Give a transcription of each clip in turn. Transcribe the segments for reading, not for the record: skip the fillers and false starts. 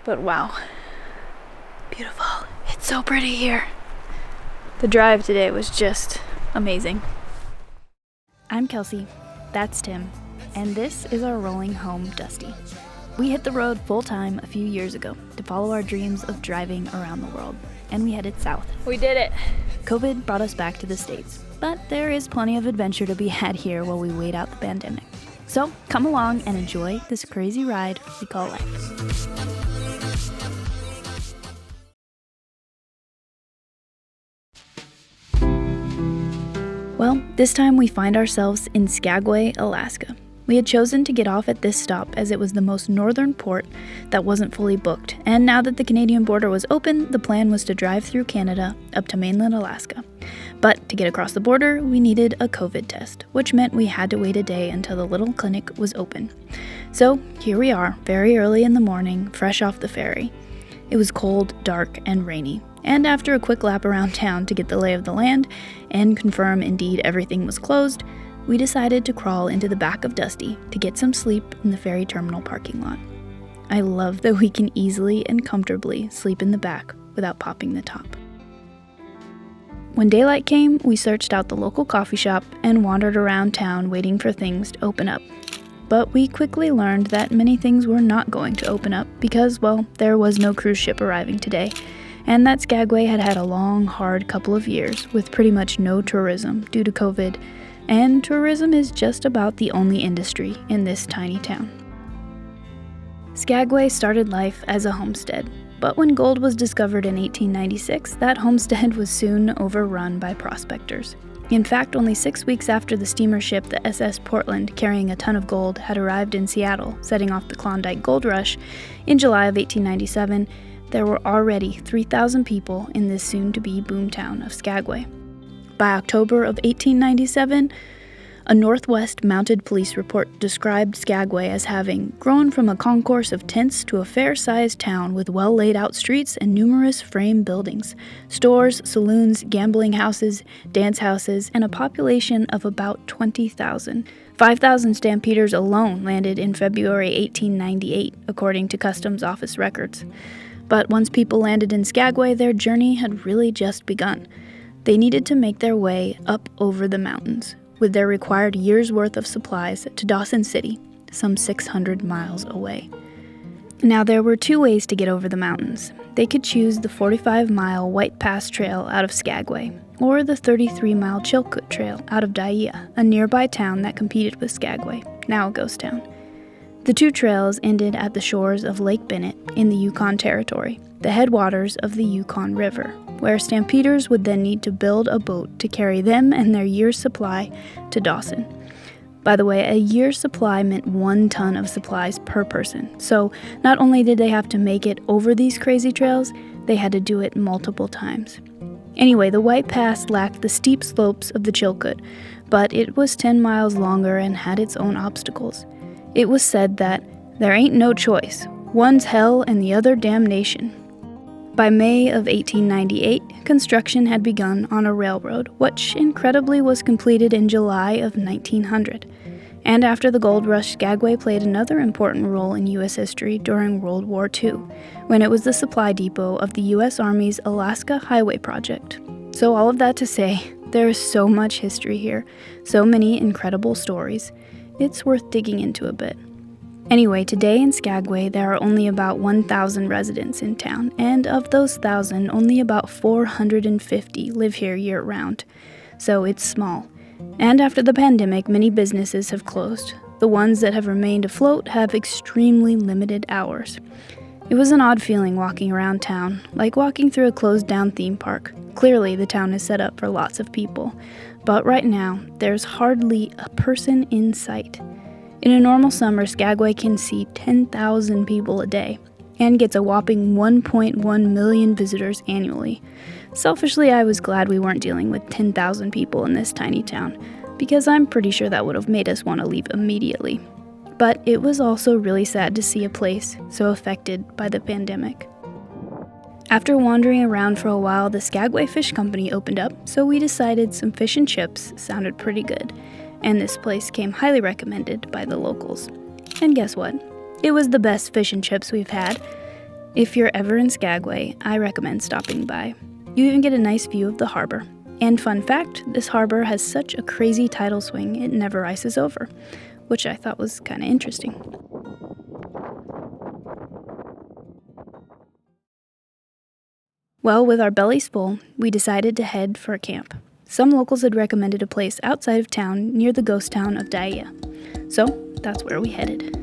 But wow, beautiful. It's so pretty here. The drive today was just amazing. I'm Kelsey, that's Tim, and this is our rolling home Dusty. We hit the road full-time a few years ago to follow our dreams of driving around the world, and we headed south. We did it! COVID brought us back to the States, but there is plenty of adventure to be had here while we wait out the pandemic. So come along and enjoy this crazy ride we call life. Well, this time we find ourselves in Skagway, Alaska. We had chosen to get off at this stop as it was the most northern port that wasn't fully booked, and now that the Canadian border was open, the plan was to drive through Canada up to mainland Alaska. But to get across the border, we needed a COVID test, which meant we had to wait a day until the little clinic was open. So here we are, very early in the morning, fresh off the ferry. It was cold, dark, and rainy. And after a quick lap around town to get the lay of the land and confirm indeed everything was closed, we decided to crawl into the back of Dusty to get some sleep in the ferry terminal parking lot. I love that we can easily and comfortably sleep in the back without popping the top. When daylight came, we searched out the local coffee shop and wandered around town waiting for things to open up. But we quickly learned that many things were not going to open up because, well, there was no cruise ship arriving today, and that Skagway had had a long, hard couple of years with pretty much no tourism due to COVID, and tourism is just about the only industry in this tiny town. Skagway started life as a homestead, but when gold was discovered in 1896, that homestead was soon overrun by prospectors. In fact, only 6 weeks after the steamer ship the SS Portland carrying a ton of gold had arrived in Seattle, setting off the Klondike Gold Rush, in July of 1897, there were already 3,000 people in this soon-to-be boomtown of Skagway. By October of 1897, a Northwest Mounted Police report described Skagway as having grown from a concourse of tents to a fair-sized town with well-laid-out streets and numerous frame buildings, stores, saloons, gambling houses, dance houses, and a population of about 20,000. 5,000 stampeders alone landed in February 1898, according to Customs Office records. But once people landed in Skagway, their journey had really just begun. They needed to make their way up over the mountains, with their required year's worth of supplies to Dawson City, some 600 miles away. Now, there were two ways to get over the mountains. They could choose the 45-mile White Pass Trail out of Skagway, or the 33-mile Chilkoot Trail out of Dyea, a nearby town that competed with Skagway, now a ghost town. The two trails ended at the shores of Lake Bennett in the Yukon Territory, the headwaters of the Yukon River, where stampeders would then need to build a boat to carry them and their year's supply to Dawson. By the way, a year's supply meant 1 ton of supplies per person, so not only did they have to make it over these crazy trails, they had to do it multiple times. Anyway, the White Pass lacked the steep slopes of the Chilkoot, but it was 10 miles longer and had its own obstacles. It was said that there ain't no choice. One's hell and the other damnation. By May of 1898, construction had begun on a railroad, which incredibly was completed in July of 1900. And after the gold rush, Skagway played another important role in U.S. history during World War II, when it was the supply depot of the U.S. Army's Alaska Highway Project. So all of that to say, there is so much history here, so many incredible stories. It's worth digging into a bit. Anyway, today in Skagway, there are only about 1,000 residents in town, and of those 1,000, only about 450 live here year-round. So it's small. And after the pandemic, many businesses have closed. The ones that have remained afloat have extremely limited hours. It was an odd feeling walking around town, like walking through a closed-down theme park. Clearly, the town is set up for lots of people. But right now, there's hardly a person in sight. In a normal summer, Skagway can see 10,000 people a day and gets a whopping 1.1 million visitors annually. Selfishly, I was glad we weren't dealing with 10,000 people in this tiny town, because I'm pretty sure that would have made us want to leave immediately. But it was also really sad to see a place so affected by the pandemic. After wandering around for a while, the Skagway Fish Company opened up, so we decided some fish and chips sounded pretty good, and this place came highly recommended by the locals. And guess what? It was the best fish and chips we've had. If you're ever in Skagway, I recommend stopping by. You even get a nice view of the harbor. And fun fact, this harbor has such a crazy tidal swing it never ices over, which I thought was kind of interesting. Well, with our bellies full, we decided to head for a camp. Some locals had recommended a place outside of town near the ghost town of Daia. So that's where we headed.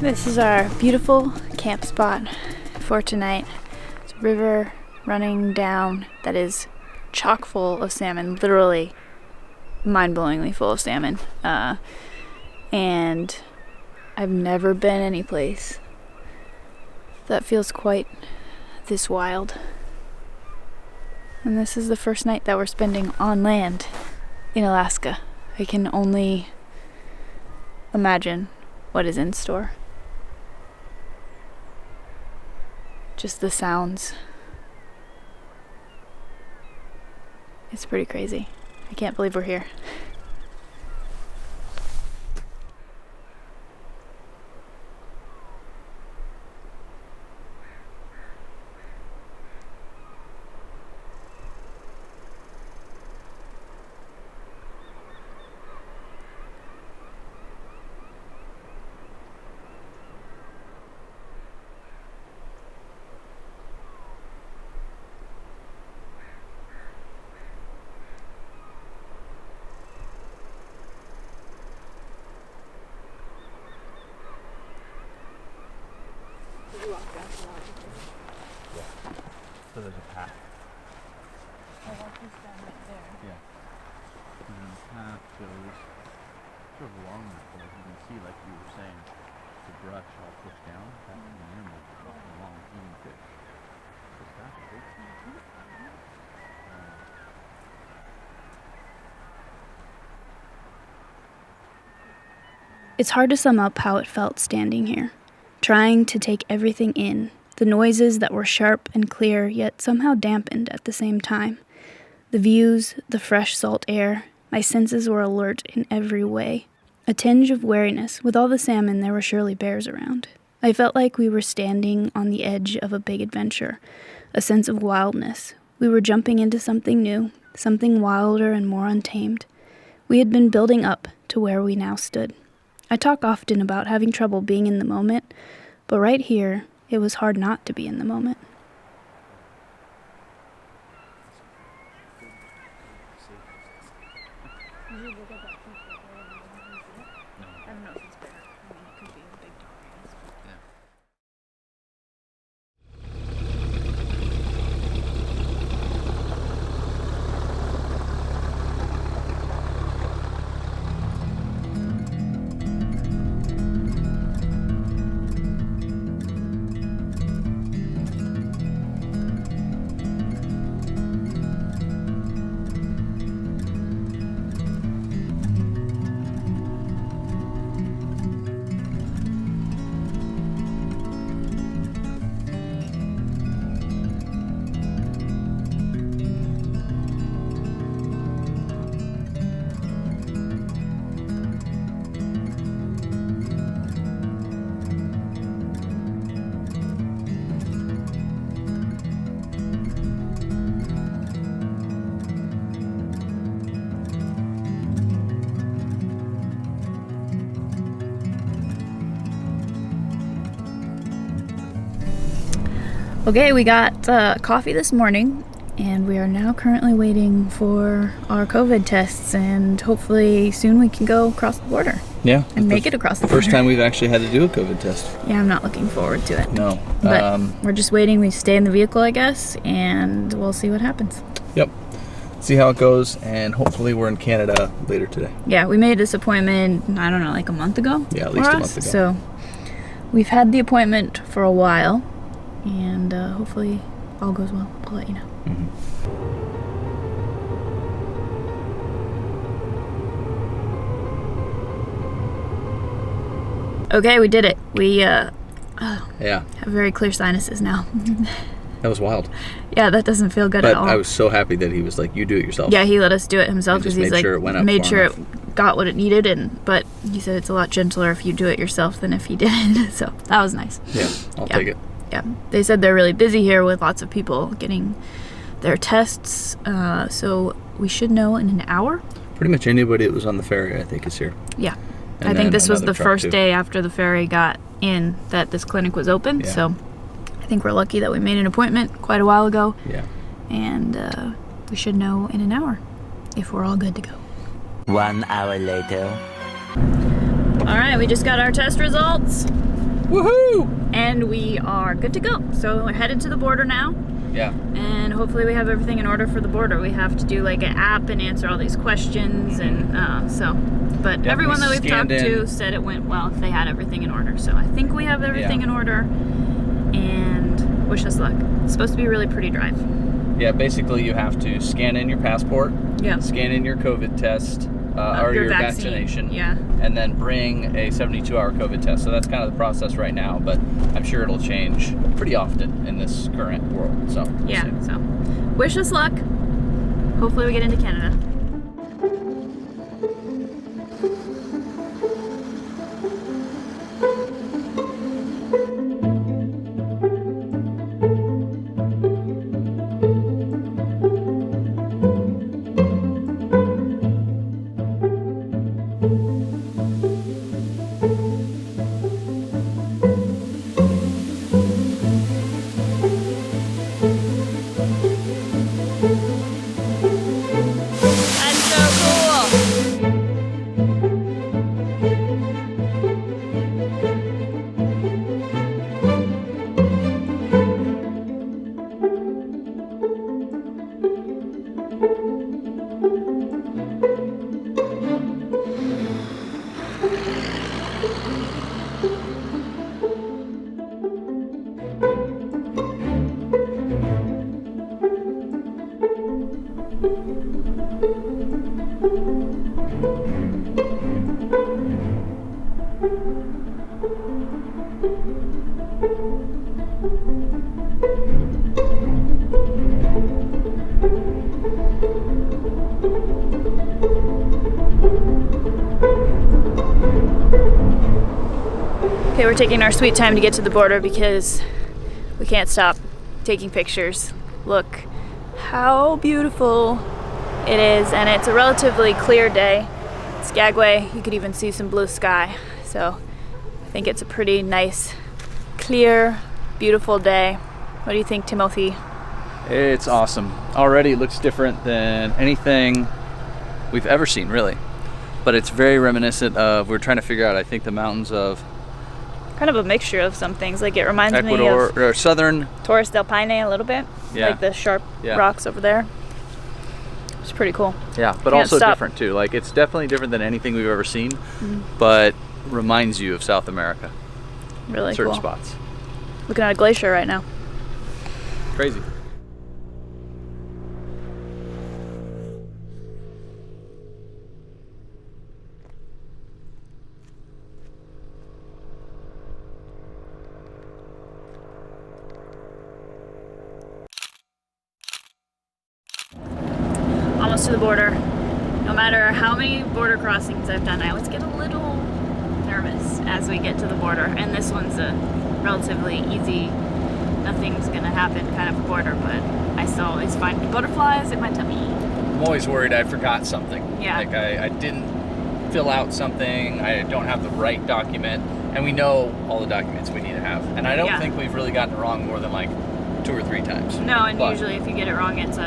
This is our beautiful camp spot for tonight. It's a river running down that is chock full of salmon, literally mind-blowingly full of salmon. And I've never been any place that feels quite this wild. And this is the first night that we're spending on land in Alaska. I can only imagine what is in store. Just the sounds. It's pretty crazy. I can't believe we're here. So there's a path. I walked this down right there. Yeah. And then the path goes sort of along that, but you can see, like you were saying, the brush all pushed down. That's the animals walking along eating fish. It's fascinating. It's hard to sum up how it felt standing here, trying to take everything in, the noises that were sharp and clear yet somehow dampened at the same time. The views, the fresh salt air, my senses were alert in every way. A tinge of wariness, with all the salmon there were surely bears around. I felt like we were standing on the edge of a big adventure, a sense of wildness. We were jumping into something new, something wilder and more untamed. We had been building up to where we now stood. I talk often about having trouble being in the moment, but right here, it was hard not to be in the moment. Okay, we got coffee this morning, and we are now currently waiting for our COVID tests, and hopefully soon we can go across the border. Yeah. And make it across the border. First time we've actually had to do a COVID test. Yeah, I'm not looking forward to it. No. But we're just waiting. We stay in the vehicle, I guess, and we'll see what happens. Yep. See how it goes, and hopefully we're in Canada later today. Yeah, we made this appointment, I don't know, like a month ago? Yeah, at least a month ago. So we've had the appointment for a while, and hopefully all goes well. I'll let you know. Mm-hmm. Okay, we did it. We Yeah. have very clear sinuses now. That was wild. Yeah, that doesn't feel good But at all. I was so happy that he was like, "You do it yourself." Yeah, he let us do it himself And because just he's made like sure it went up made far sure enough. it got what it needed, but he said it's a lot gentler if you do it yourself than if he didn't. So that was nice. Yeah, I'll take it. Yeah, they said they're really busy here with lots of people getting their tests. So we should know in an hour. Pretty much anybody that was on the ferry, I think, is here. Yeah, And I think then this was another the truck, first too. day after the ferry got in that this clinic was open. Yeah. So I think we're lucky that we made an appointment quite a while ago. Yeah. And we should know in an hour if we're all good to go. 1 hour later. All right, we just got our test results, Woohoo! and we are good to go. So we're headed to the border now, Yeah. and hopefully we have everything in order for the border. We have to do like an app and answer all these questions, and but Yeah, everyone we that we've talked scanned to in. said it went well if they had everything in order. So I think we have everything in order, and wish us luck. It's supposed to be a really pretty drive. Yeah, basically you have to scan in your passport, Yeah. scan in your COVID test, or your vaccine. vaccination, Yeah. and then bring a 72-hour COVID test. So that's kind of the process right now, but I'm sure it'll change pretty often in this current world. So we'll Yeah, see. so wish us luck. Hopefully we get into Canada. That's so cool. Okay, we're taking our sweet time to get to the border because we can't stop taking pictures. Look how beautiful it is, and it's a relatively clear day. Skagway, you could even see some blue sky. So I think it's a pretty nice, clear, beautiful day. What do you think, Timothy? It's awesome. Already it looks different than anything we've ever seen, really. But it's very reminiscent of, we're trying to figure out, I think, the mountains of Kind of a mixture of some things. Like it reminds me Ecuador, of or southern. Torres del Paine a little bit. Yeah. Like the sharp Yeah. rocks over there. It's pretty cool. Yeah, but Can't also stop. different too. Like it's definitely different than anything we've ever seen, but reminds you of South America. Really Certain cool. spots. Looking at a glacier right now. Crazy. Almost to the border. No matter how many border crossings I've done, I always get a little nervous as we get to the border. And this one's a relatively easy, nothing's gonna happen kind of a border, but I still always find butterflies in my tummy. I'm always worried I forgot something. Yeah. Like I didn't fill out something, I don't have the right document, and we know all the documents we need to have. And I don't Yeah. think we've really gotten it wrong more than like 2 or 3 times. No, and But- usually if you get it wrong, it's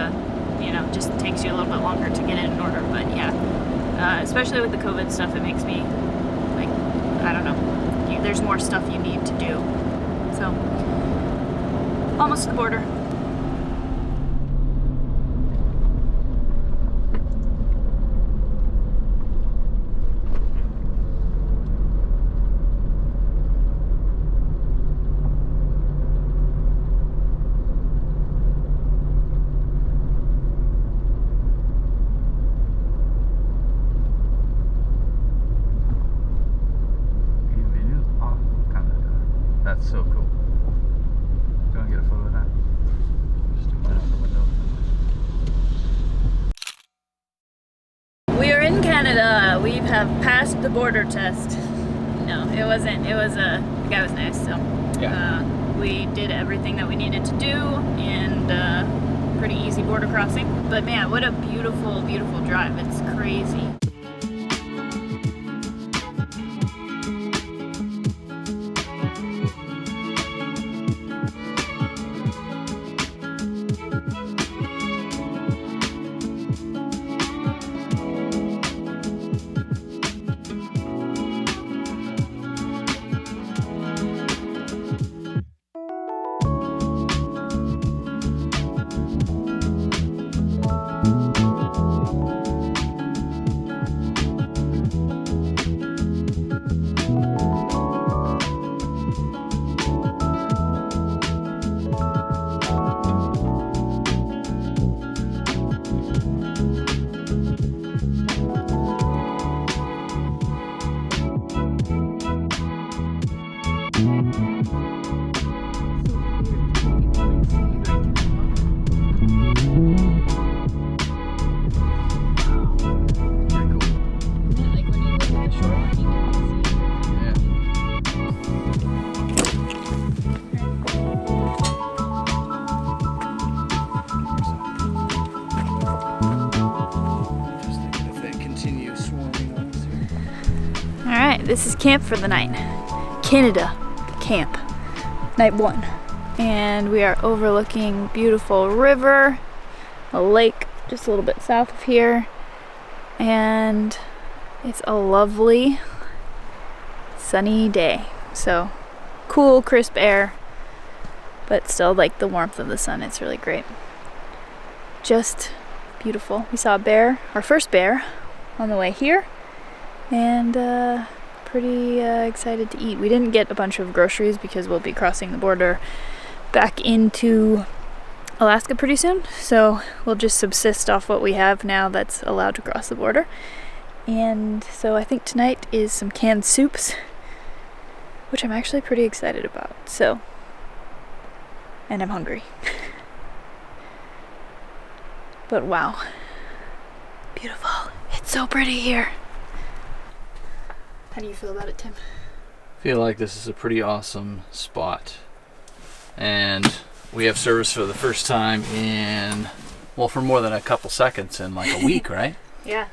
just takes you a little bit longer to get it in order. But yeah, especially with the COVID stuff, it makes me like, I don't know, there's more stuff you need to do. So, almost to the border. That's so cool. Do you want to get a photo of that? Just do that out the window. We are in Canada. We have passed the border test. No, it wasn't. The guy was nice, so Yeah. we did everything that we needed to do, and pretty easy border crossing. But man, what a beautiful, beautiful drive. It's crazy. This is camp for the night. Canada camp, night 1. And we are overlooking beautiful river, a lake just a little bit south of here. And it's a lovely sunny day. So cool, crisp air, but still like the warmth of the sun. It's really great. Just beautiful. We saw a bear, our first bear, on the way here. And pretty excited to eat. We didn't get a bunch of groceries because we'll be crossing the border back into Alaska pretty soon, so we'll just subsist off what we have now that's allowed to cross the border. And so I think tonight is some canned soups, which I'm actually pretty excited about. So, and I'm hungry. But wow, beautiful. It's so pretty here. How do you feel about it, Tim? I feel like this is a pretty awesome spot. And we have service for the first time in, well, for more than a couple seconds in like a week, right? Yeah.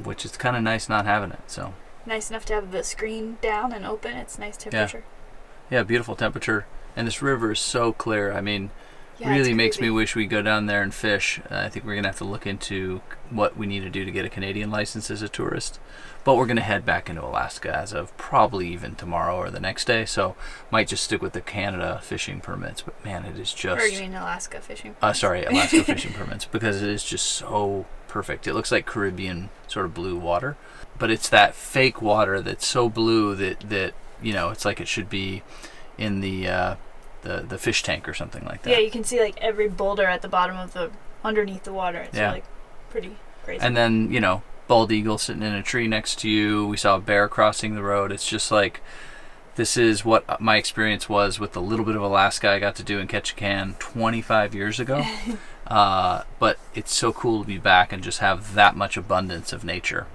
Which is kind of nice not having it, so. Nice enough to have the screen down and open. It's nice temperature. Yeah, beautiful temperature. And this river is so clear. I mean, Yeah, really it's makes crazy. me wish we go down there and fish. I think we're going to have to look into what we need to do to get a Canadian license as a tourist. But we're going to head back into Alaska as of probably even tomorrow or the next day. So might just stick with the Canada fishing permits. But man, it is just... Or you mean Alaska fishing? Sorry, Alaska fishing permits. Because it is just so perfect. It looks like Caribbean sort of blue water. But it's that fake water that's so blue that you know, it's like it should be in the fish tank or something like that. Yeah, you can see like every boulder at the bottom of underneath the water. It's like pretty crazy. And then, you know, bald eagle sitting in a tree next to you. We saw a bear crossing the road. It's just like, this is what my experience was with the little bit of Alaska I got to do in Ketchikan 25 years ago. But it's so cool to be back and just have that much abundance of nature.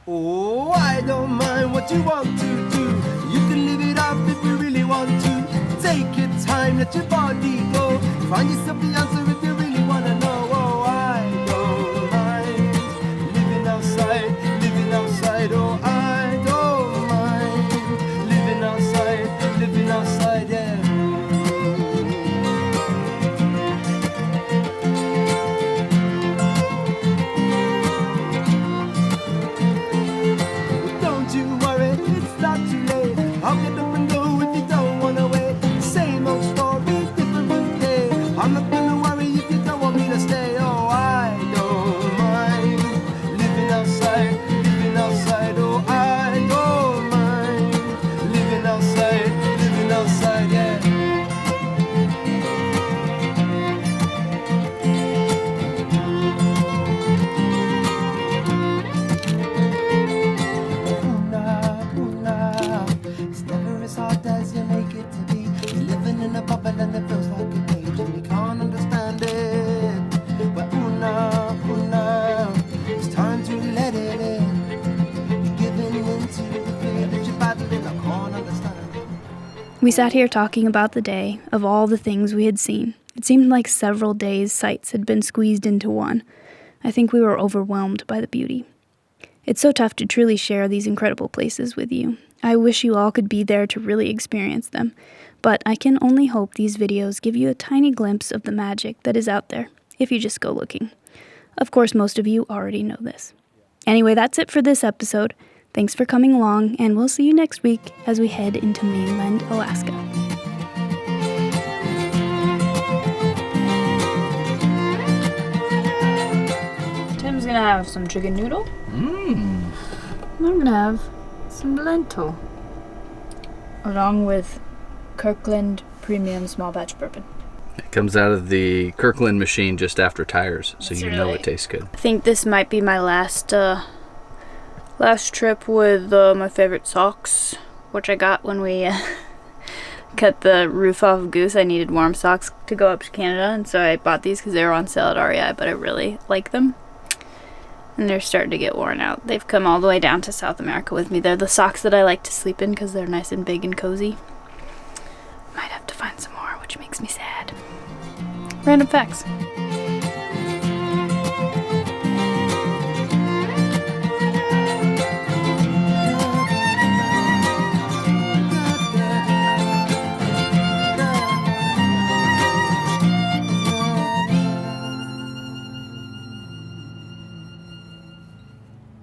Oh, I don't mind what you want to do. You can live it up if you really want to. Take your time, let your body go. Find yourself the answer if you really wanna know. Oh, I don't mind We sat here talking about the day, of all the things we had seen. It seemed like several days' sights had been squeezed into one. I think we were overwhelmed by the beauty. It's so tough to truly share these incredible places with you. I wish you all could be there to really experience them, but I can only hope these videos give you a tiny glimpse of the magic that is out there, if you just go looking. Of course, most of you already know this. Anyway, that's it for this episode. Thanks for coming along, and we'll see you next week as we head into mainland Alaska. Tim's gonna have some chicken noodle. I'm gonna have some lentil, along with Kirkland Premium Small Batch Bourbon. It comes out of the Kirkland machine just after tires, so you know really- it tastes good. I think this might be my last trip with my favorite socks, which I got when we cut the roof off of Goose. I needed warm socks to go up to Canada, and so I bought these because they were on sale at REI, but I really like them. And they're starting to get worn out. They've come all the way down to South America with me. They're the socks that I like to sleep in because they're nice and big and cozy. Might have to find some more, which makes me sad. Random facts.